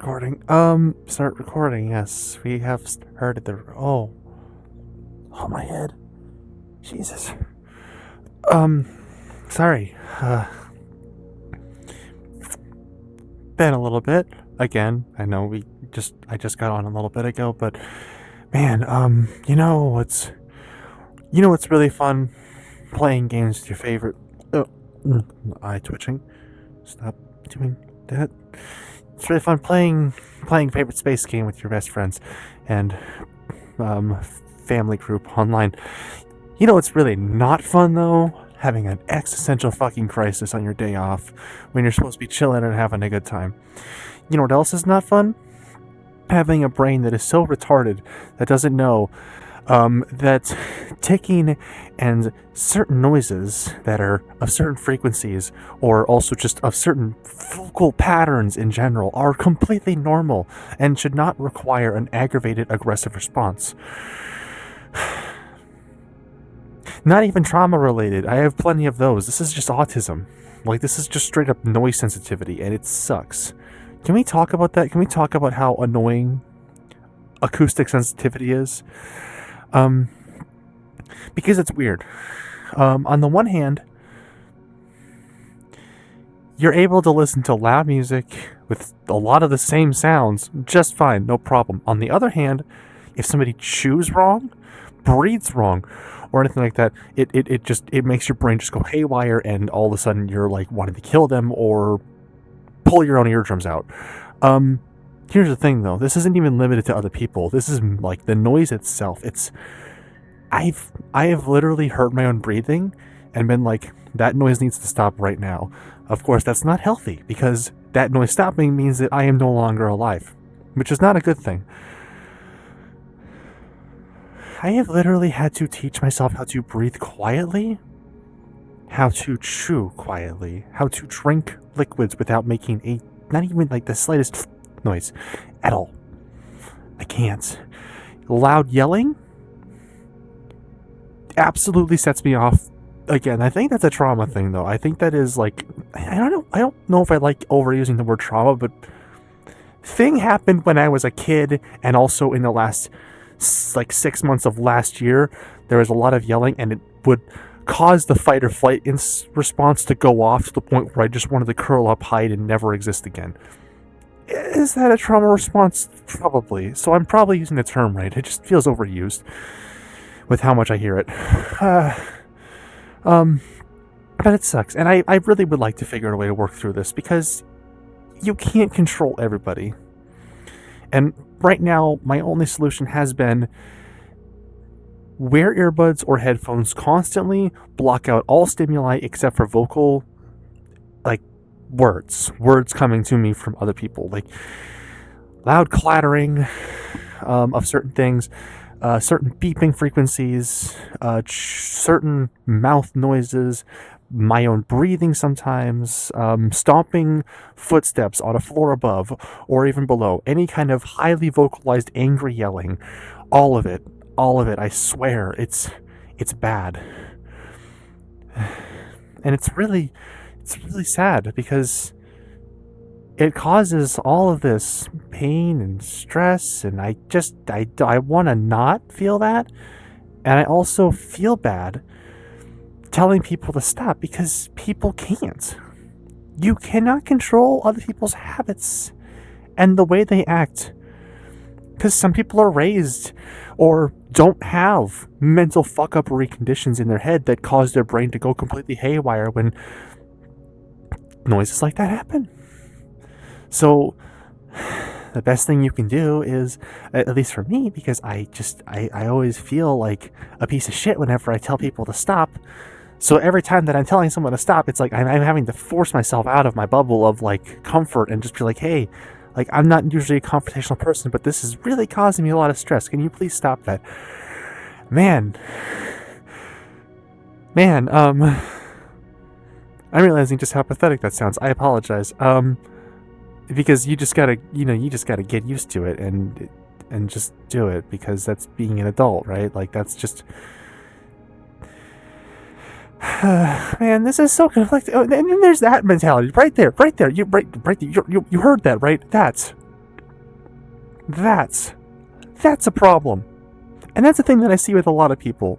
recording. Start recording. Yes, we have started the. Oh, my head. Jesus. Sorry. Been a little bit. Again, I know I just got on a little bit ago, but man, what's really fun? Playing games with your favorite. Eye twitching. Stop doing that. It's really fun playing favorite space game with your best friends and family group online. You know what's really not fun though? Having an existential fucking crisis on your day off when you're supposed to be chilling and having a good time. You know what else is not fun? Having a brain that is so retarded that doesn't know that ticking and certain noises that are of certain frequencies or also just of certain vocal patterns in general are completely normal and should not require an aggravated aggressive response. Not even trauma related. I have plenty of those. This is just autism. Like, this is just straight up noise sensitivity, and it sucks. Can we talk about that? Can we talk about how annoying acoustic sensitivity is? Because it's weird. On the one hand, you're able to listen to loud music with a lot of the same sounds just fine, no problem. On the other hand, if somebody chews wrong, breathes wrong, or anything like that, it makes your brain just go haywire, and all of a sudden you're like wanting to kill them or pull your own eardrums out. Here's the thing though, this isn't even limited to other people. This is like the noise itself. I have literally heard my own breathing and been like, that noise needs to stop right now. Of course, that's not healthy because that noise stopping means that I am no longer alive, which is not a good thing. I have literally had to teach myself how to breathe quietly, how to chew quietly, how to drink liquids without making not even like the slightest noise at all. I can't. Loud yelling absolutely sets me off. Again, I think that's a trauma thing though. I think that is like, I don't know if I like overusing the word trauma, but thing happened when I was a kid, and also in the last like 6 months of last year, there was a lot of yelling, and it would cause the fight or flight response to go off to the point where I just wanted to curl up, hide, and never exist again. Is that a trauma response? Probably. So I'm probably using the term right. It just feels overused with how much I hear it. But it sucks. And I really would like to figure out a way to work through this because you can't control everybody. And right now, my only solution has been wear earbuds or headphones constantly, block out all stimuli except for vocal, like words coming to me from other people, like loud clattering of certain things, certain beeping frequencies, certain mouth noises, my own breathing sometimes, stomping footsteps on a floor above or even below, any kind of highly vocalized angry yelling, all of it, I swear, it's bad. And it's really sad because it causes all of this pain and stress, and I want to not feel that, and I also feel bad telling people to stop because people can't. You cannot control other people's habits and the way they act because some people are raised or don't have mental fuck-uppery conditions in their head that cause their brain to go completely haywire when noises like that happen. So the best thing you can do is, at least for me, because I always feel like a piece of shit whenever I tell people to stop. So every time that I'm telling someone to stop, it's like I'm having to force myself out of my bubble of like comfort and just be like, hey, like I'm not usually a confrontational person, but this is really causing me a lot of stress. Can you please stop that? Man, I'm realizing just how pathetic that sounds. I apologize. Because you just gotta get used to it and just do it because that's being an adult, right? Like that's just. Man, this is so conflicting. Oh, and then there's that mentality right there. You heard that, right? That's a problem. And that's the thing that I see with a lot of people.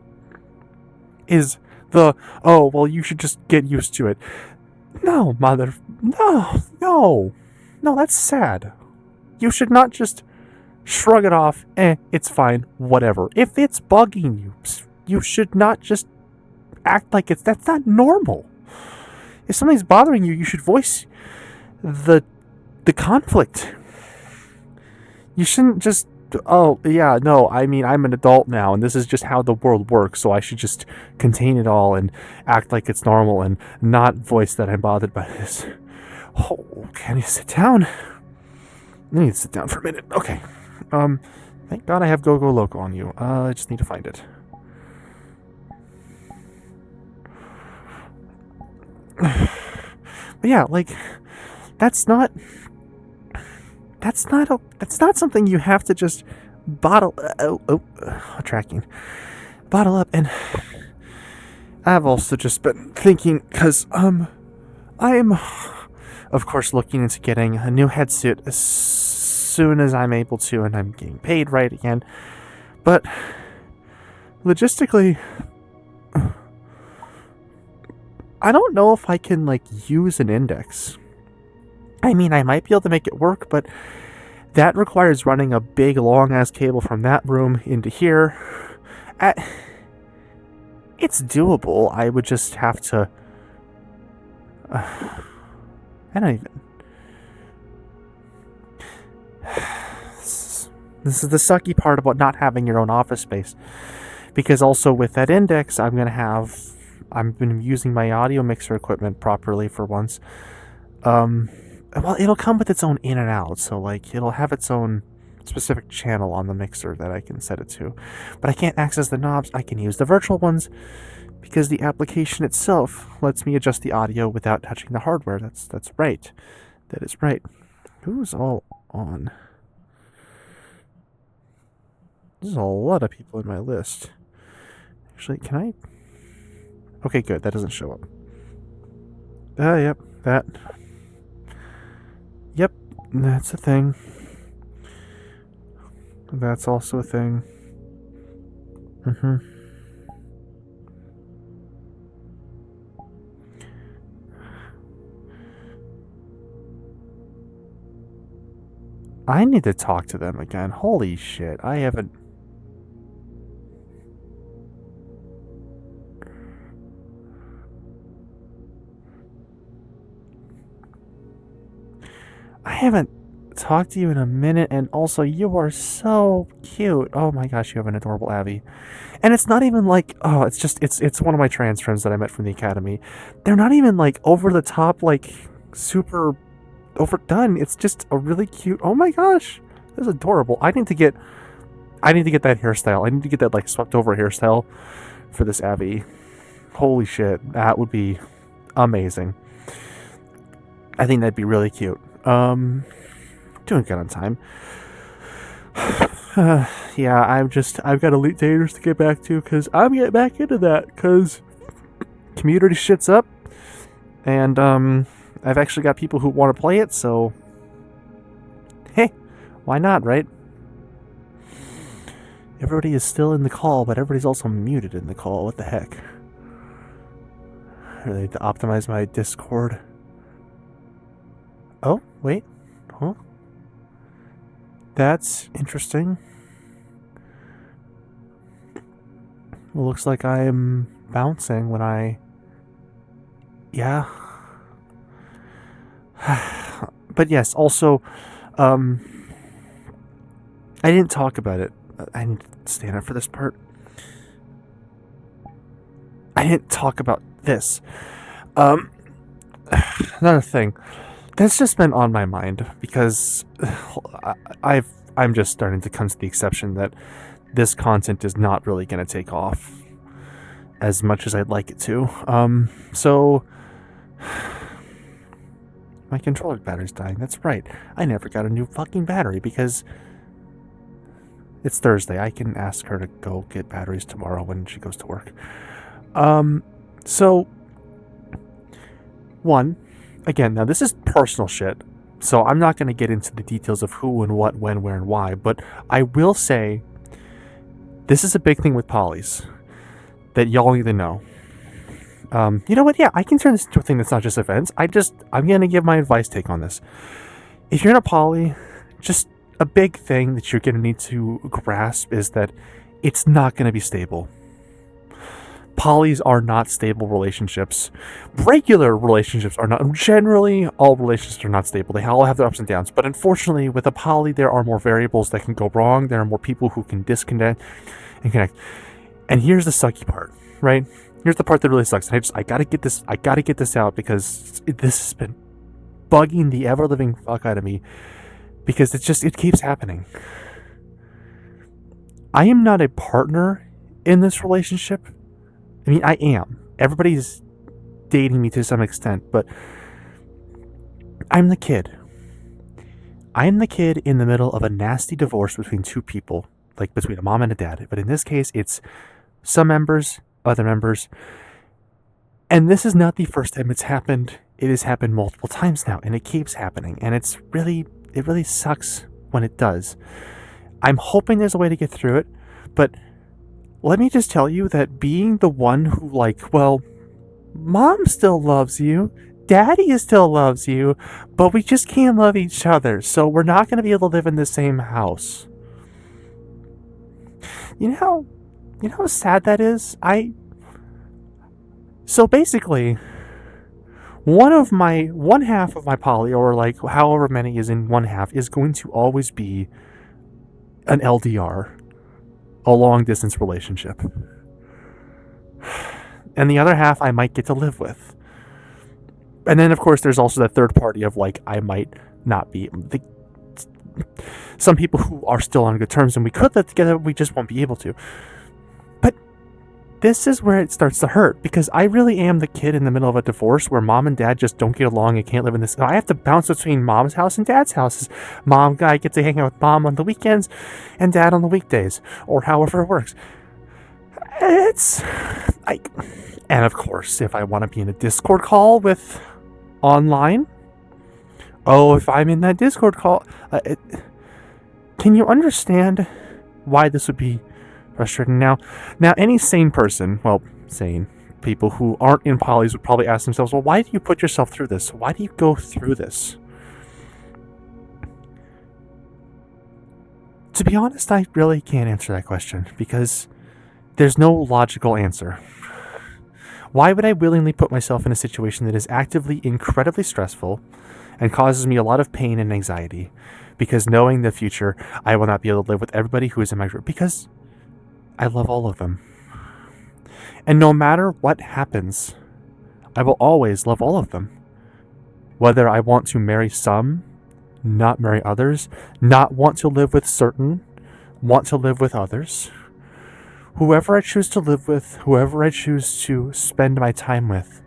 Is oh, well, you should just get used to it. No, no, that's sad. You should not just shrug it off, it's fine, whatever. If it's bugging you, you should not just act like that's not normal. If something's bothering you, you should voice the conflict. You shouldn't just, oh, yeah, no, I mean, I'm an adult now, and this is just how the world works, so I should just contain it all and act like it's normal and not voice that I'm bothered by this. Oh, can you sit down? I need to sit down for a minute. Okay. Thank God I have Go Go Loco on you. I just need to find it. But yeah, like, that's not something you have to just bottle up. And I've also just been thinking, because I am of course looking into getting a new headset as soon as I'm able to, and I'm getting paid right again. But logistically, I don't know if I can like use an index. I mean, I might be able to make it work, but that requires running a big long-ass cable from that room into here. It's doable. I would just have to... I don't even... This is the sucky part about not having your own office space. Because also with that index, I've been using my audio mixer equipment properly for once. Well, it'll come with its own in and out, so like it'll have its own specific channel on the mixer that I can set it to. But I can't access the knobs. I can use the virtual ones because the application itself lets me adjust the audio without touching the hardware. That's right. That is right. Who's all on? There's a lot of people in my list. Actually, can I? Okay, good. That doesn't show up. Yep, that. Yep, that's a thing. That's also a thing. I need to talk to them again. Holy shit, I haven't... talked to you in a minute, and also you are so cute. Oh my gosh, you have an adorable Abby. And it's not even like, oh, it's one of my trans friends that I met from the academy. They're not even like over the top, like super overdone. It's just a really cute, oh my gosh, that's adorable. I need to get that hairstyle. I need to get that like swept over hairstyle for this Abby. Holy shit, that would be amazing. I think that'd be really cute. Doing good on time. Yeah, I've got Elite Dangerous to get back to, because I'm getting back into that, because community shit's up, and I've actually got people who want to play it, so hey, why not, right? Everybody is still in the call, but everybody's also muted in the call. What the heck? I really need to optimize my Discord. Oh, wait. Huh? That's interesting. Well, looks like I am bouncing when I... Yeah. But yes, also, I didn't talk about it. I need to stand up for this part. I didn't talk about this. Another thing. That's just been on my mind because I'm just starting to come to the exception that this content is not really going to take off as much as I'd like it to. So my controller battery's dying. That's right. I never got a new fucking battery because it's Thursday. I can ask her to go get batteries tomorrow when she goes to work. So one, again, now this is personal shit, So I'm not going to get into the details of who and what, when, where, and why, but I will say this is a big thing with polys that y'all need to know. You know what? Yeah, I can turn this into a thing that's not just events. I'm going to give my advice take on this. If you're in a poly, just a big thing that you're going to need to grasp is that it's not going to be stable. Polys are not stable relationships. Regular relationships are not. Generally, all relationships are not stable. They all have their ups and downs. But unfortunately, with a poly, there are more variables that can go wrong. There are more people who can disconnect and connect. And here's the sucky part, right? Here's the part that really sucks. And I gotta get this out because this has been bugging the ever living fuck out of me because it keeps happening. I am not a partner in this relationship. I mean, I am. Everybody's dating me to some extent, but I'm the kid. I am the kid in the middle of a nasty divorce between two people, like between a mom and a dad. But in this case, it's some members, other members. And this is not the first time it's happened. It has happened multiple times now, and it keeps happening. And it really sucks when it does. I'm hoping there's a way to get through it, but let me just tell you that being the one who, like, well, mom still loves you, daddy still loves you, but we just can't love each other, so we're not going to be able to live in the same house. You know how sad that is? So basically, one half of my poly, or like however many is in one half, is going to always be an LDR. A long distance relationship. And the other half I might get to live with. And then of course there's also that third party of like I might not be. Some people who are still on good terms and we could live together, we just won't be able to. But this is where it starts to hurt because I really am the kid in the middle of a divorce where mom and dad just don't get along and can't live in this. I have to bounce between mom's house and dad's house. I get to hang out with mom on the weekends and dad on the weekdays, or however it works. And of course, if I want to be in a Discord call with online, if I'm in that Discord call, can you understand why this would be frustrating? Now, any sane person, sane people who aren't in polys would probably ask themselves, well, why do you put yourself through this? Why do you go through this? To be honest, I really can't answer that question because there's no logical answer. Why would I willingly put myself in a situation that is actively incredibly stressful and causes me a lot of pain and anxiety? Because knowing the future, I will not be able to live with everybody who is in my group because I love all of them. And no matter what happens, I will always love all of them. Whether I want to marry some, not marry others, not want to live with certain, want to live with others. Whoever I choose to live with, whoever I choose to spend my time with,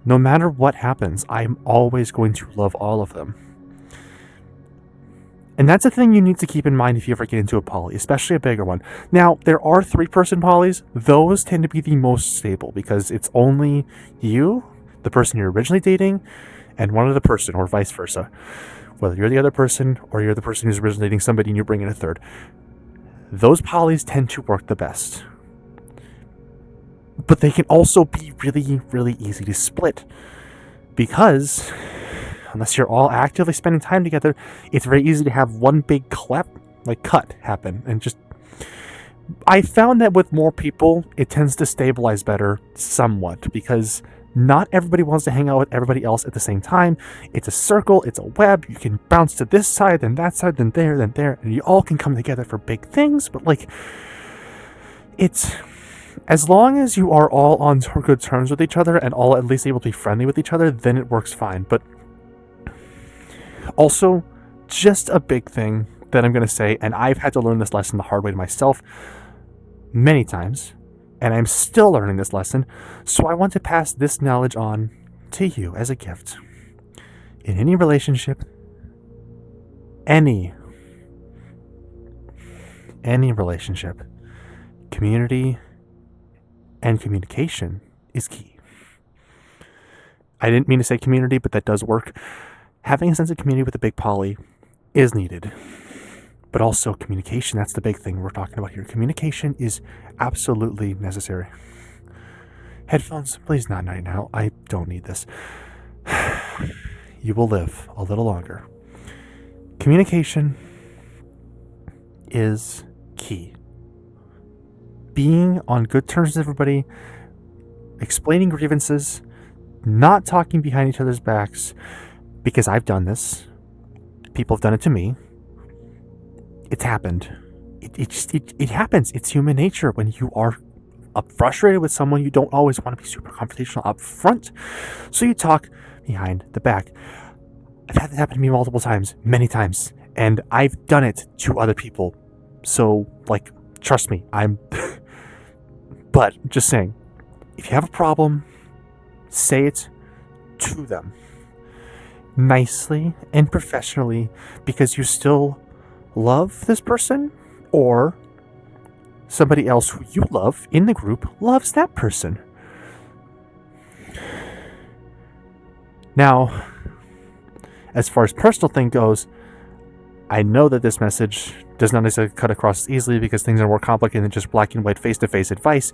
no matter what happens, I'm always going to love all of them. And that's a thing you need to keep in mind if you ever get into a poly, especially a bigger one. Now, there are 3-person polys. Those tend to be the most stable because it's only you, the person you're originally dating, and one other person, or vice versa. Whether you're the other person or you're the person who's originally dating somebody and you bring in a third. Those polys tend to work the best. But they can also be really, really easy to split because unless you're all actively spending time together, it's very easy to have one big cut happen. And just, I found that with more people, it tends to stabilize better somewhat because not everybody wants to hang out with everybody else at the same time. It's a circle, it's a web. You can bounce to this side, then that side, then there, and you all can come together for big things. But it's, as long as you are all on good terms with each other and all at least able to be friendly with each other, then it works fine. But also, just a big thing that I'm going to say, and I've had to learn this lesson the hard way to myself many times, and I'm still learning this lesson, so I want to pass this knowledge on to you as a gift. In any relationship, any relationship, community and communication is key. I didn't mean to say community, but that does work. Having a sense of community with a big poly is needed. But also communication, that's the big thing we're talking about here. Communication is absolutely necessary. Headphones, please not right now. I don't need this. You will live a little longer. Communication is key. Being on good terms with everybody, explaining grievances, not talking behind each other's backs, because I've done this. People have done it to me. It's happened. It happens. It's human nature. When you are frustrated with someone, you don't always want to be super confrontational up front, so you talk behind the back. I've had that happen to me multiple times, many times, and I've done it to other people. So, like, trust me, but just saying, if you have a problem, say it to them nicely and professionally, because you still love this person, or somebody else who you love in the group loves that person. Now, as far as personal thing goes, I know that this message does not necessarily cut across easily because things are more complicated than just black and white face-to-face advice.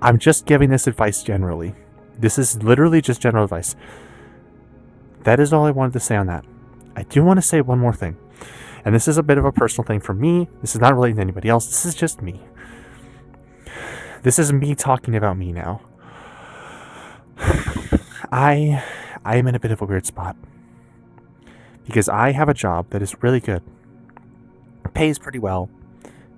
I'm just giving this advice generally. This is literally just general advice. That is all I wanted to say on that. I do want to say one more thing. And this is a bit of a personal thing for me. This is not related to anybody else. This is just me. This is me talking about me now. I am in a bit of a weird spot. Because I have a job that is really good. It pays pretty well.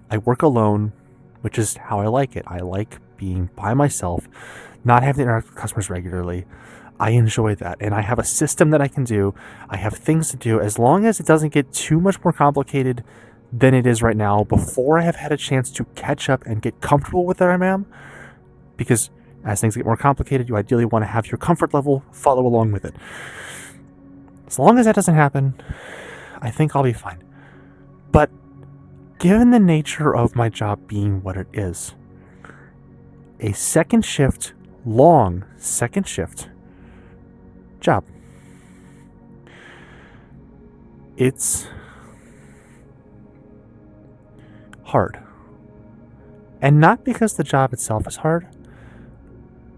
I work alone, which is how I like it. I like being by myself, not having to interact with customers regularly. I enjoy that, and I have a system that I can do. I have things to do, as long as it doesn't get too much more complicated than it is right now, before I have had a chance to catch up and get comfortable with where I am. Because as things get more complicated, you ideally want to have your comfort level follow along with it. As long as that doesn't happen, I think I'll be fine. But given the nature of my job being what it is, a second shift, long second shift job, it's hard. And not because the job itself is hard,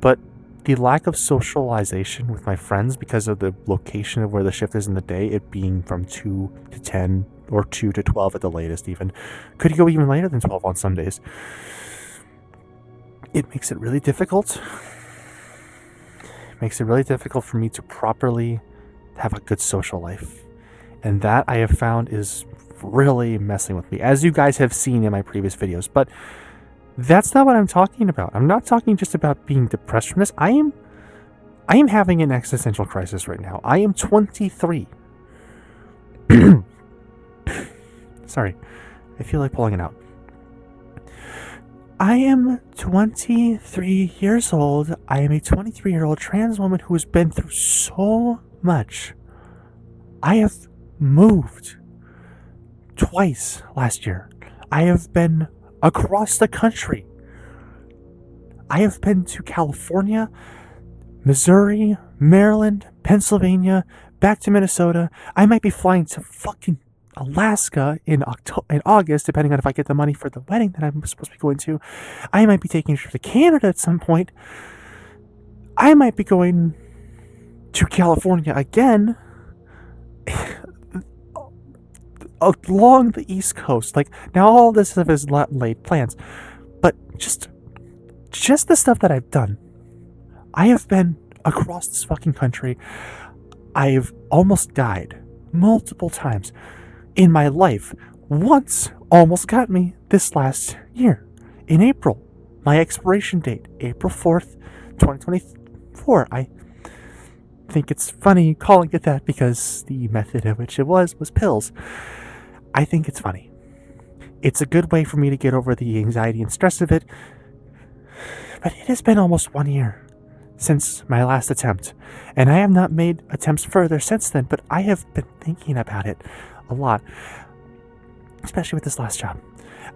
but the lack of socialization with my friends because of the location of where the shift is in the day, it being from 2 to 10 or 2 to 12 at the latest even. Could go even later than 12 on some days. It makes it really difficult. It makes it really difficult for me to properly have a good social life. And that I have found is really messing with me, as you guys have seen in my previous videos. But that's not what I'm talking about. I'm not talking just about being depressed from this. I am having an existential crisis right now. I am 23. Sorry. I feel like pulling it out. I am 23 years old. I am a 23-year-old trans woman who has been through so much. I have moved twice last year. I have been across the country. I have been to California, Missouri, Maryland, Pennsylvania, back to Minnesota. I might be flying to fucking Alaska in August, depending on if I get the money for the wedding that I'm supposed to be going to. I might be taking a trip to Canada at some point. I might be going to California again along the East Coast. Like, now all this stuff is laid plans, but just the stuff that I've done. I have been across this fucking country. I've almost died multiple times in my life. Once almost got me this last year in April. My expiration date, April 4th, 2024. I think it's funny calling it that because the method in which it was pills. I think it's funny. It's a good way for me to get over the anxiety and stress of it. But it has been almost 1 year since my last attempt, and I have not made attempts further since then, but I have been thinking about it a lot, especially with this last job.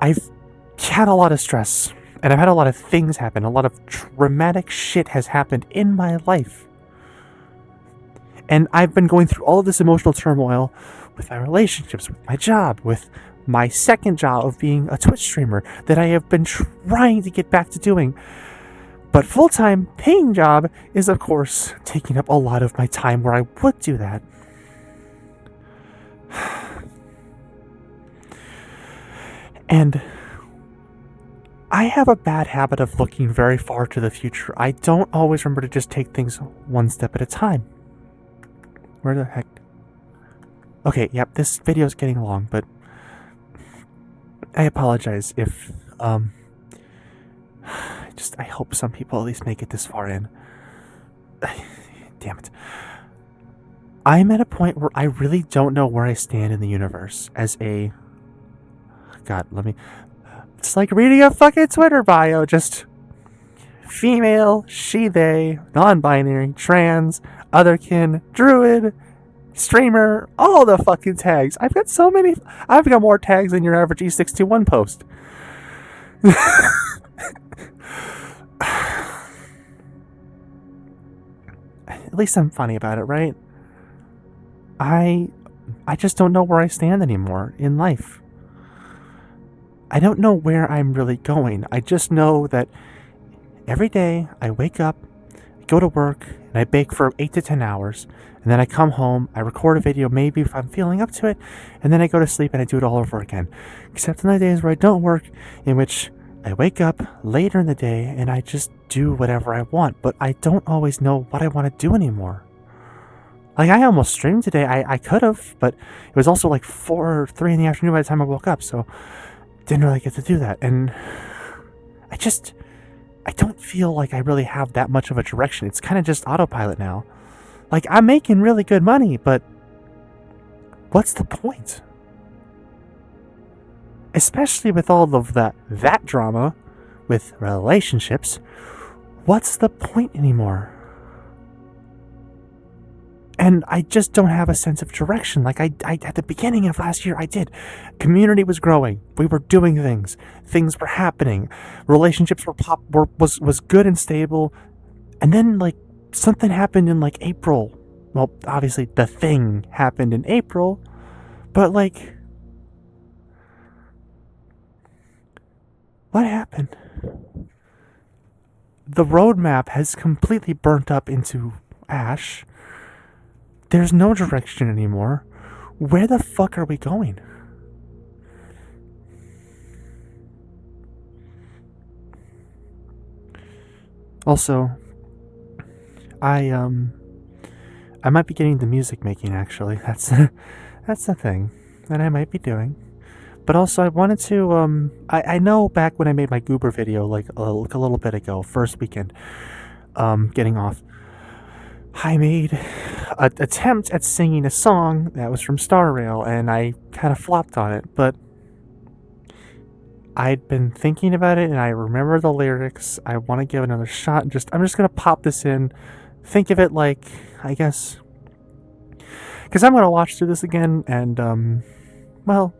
I've had a lot of stress, and I've had a lot of things happen. A lot of traumatic shit has happened in my life. And I've been going through all of this emotional turmoil with my relationships, with my job, with my second job of being a Twitch streamer that I have been trying to get back to doing. But full-time paying job is, of course, taking up a lot of my time where I would do that. And I have a bad habit of looking very far to the future. I don't always remember to just take things one step at a time. Where the heck? Okay, yep, this video is getting long, but I apologize if, I hope some people at least make it this far in. Damn it. I'm at a point where I really don't know where I stand in the universe as a... God, it's like reading a fucking Twitter bio, just female, she, they, non-binary, trans, otherkin, druid, streamer, all the fucking tags. I've got so many. I've got more tags than your average E621 post. At least I'm funny about it, right? I just don't know where I stand anymore in life. I don't know where I'm really going. I just know that every day I wake up, go to work, and I bake for 8 to 10 hours, and then I come home, I record a video maybe if I'm feeling up to it, and then I go to sleep and I do it all over again. Except on the days where I don't work, in which I wake up later in the day and I just do whatever I want, but I don't always know what I want to do anymore. Like, I almost streamed today. I could have, but it was also like 4 or 3 in the afternoon by the time I woke up, so didn't really get to do that. And I don't feel like I really have that much of a direction. It's kind of just autopilot now. Like, I'm making really good money, but what's the point? Especially with all of that drama with relationships, what's the point anymore? And I just don't have a sense of direction. Like I at the beginning of last year, I did. Community was growing. We were doing things. Things were happening. Relationships was good and stable. And then like something happened in like April. Well, obviously the thing happened in April, but like, what happened? The roadmap has completely burnt up into ash. There's no direction anymore. Where the fuck are we going? Also, I might be getting into music making, actually. That's the thing that I might be doing. But also, I wanted to, I know back when I made my Goober video, like a little bit ago, first weekend, getting off, I made an attempt at singing a song that was from Star Rail, and I kind of flopped on it, but I'd been thinking about it, and I remember the lyrics. I want to give another shot. I'm just going to pop this in. Think of it like, I guess, because I'm going to watch through this again, and, well,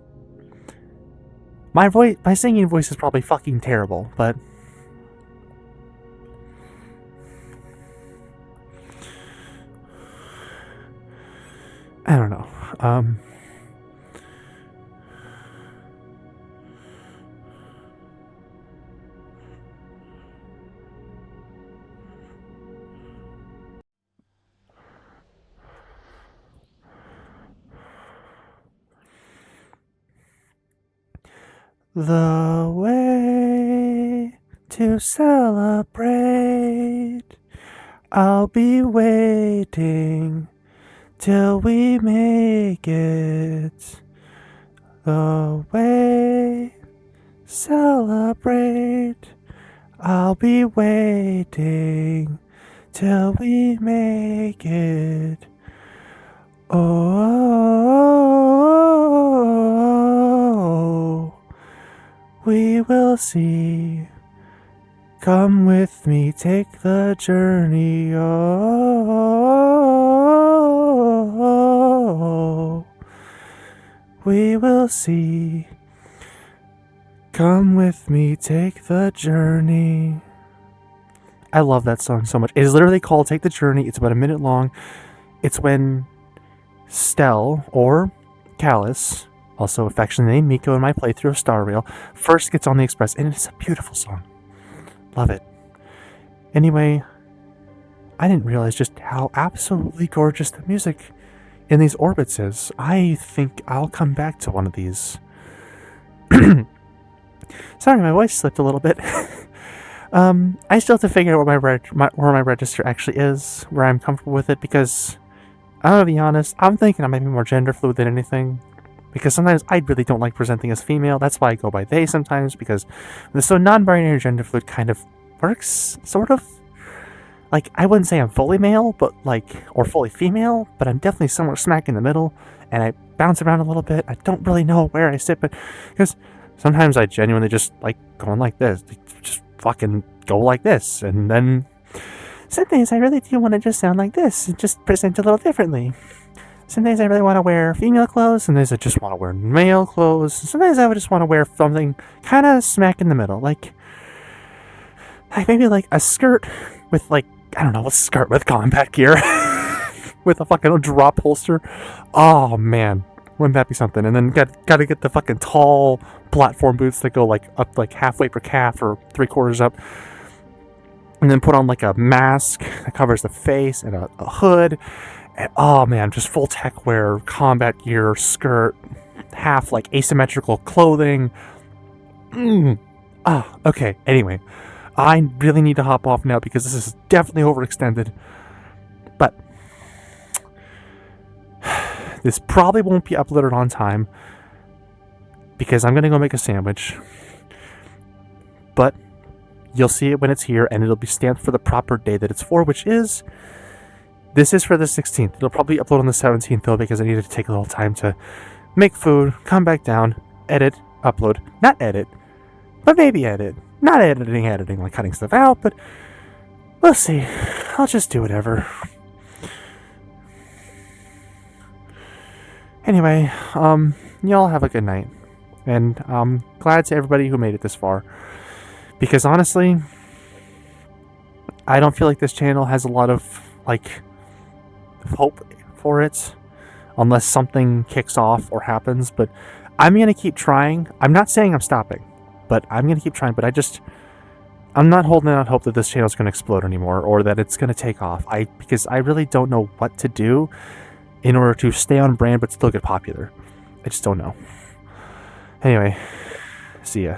my singing voice is probably fucking terrible, but I don't know. The way to celebrate, I'll be waiting till we make it. The way, celebrate, I'll be waiting till we make it. Oh, we will see. Come with me, take the journey. Oh, we will see. Come with me, take the journey. I love that song so much. It is literally called Take the Journey. It's about a minute long. It's when Stell, or Callus, also affectionately named Miko in my playthrough of Star Rail, first gets on the Express, and it's a beautiful song. Love it. Anyway, I didn't realize just how absolutely gorgeous the music in these orbits is. I think I'll come back to one of these. Sorry, my voice slipped a little bit. I still have to figure out where my register actually is, where I'm comfortable with it, because I'm gonna be honest, I'm thinking I might be more gender fluid than anything. Because sometimes I really don't like presenting as female. That's why I go by they sometimes, because so non-binary gender fluid kind of works, sort of. Like, I wouldn't say I'm fully male, but or fully female, but I'm definitely somewhere smack in the middle, and I bounce around a little bit. I don't really know where I sit, but because sometimes I genuinely just like going like this, just fucking go like this, and then some days I really do want to just sound like this and just present a little differently. Some days I really want to wear female clothes, some days I just want to wear male clothes, some days I would just want to wear something kind of smack in the middle, like maybe like a skirt with I don't know, a skirt with combat gear with a fucking drop holster. Oh man, wouldn't that be something? And then gotta get the fucking tall platform boots that go up halfway per calf or 3/4 up, and then put on a mask that covers the face and a hood. And, oh man, just full tech wear, combat gear, skirt, half asymmetrical clothing. Okay. Anyway, I really need to hop off now because this is definitely overextended. But this probably won't be uploaded on time because I'm gonna go make a sandwich. But you'll see it when it's here, and it'll be stamped for the proper day that it's for, which is... This is for the 16th. It'll probably upload on the 17th, though, because I needed to take a little time to make food, come back down, edit, upload. Not edit, but maybe edit. Not editing, like cutting stuff out, but we'll see. I'll just do whatever. Anyway, y'all have a good night. And I'm glad to everybody who made it this far. Because honestly, I don't feel like this channel has a lot of, hope for it unless something kicks off or happens, but I'm gonna keep trying. I'm not saying I'm stopping, but I'm gonna keep trying. But I'm not holding out hope that this channel is gonna explode anymore or that it's gonna take off. Because I really don't know what to do in order to stay on brand but still get popular. I just don't know. Anyway, see ya.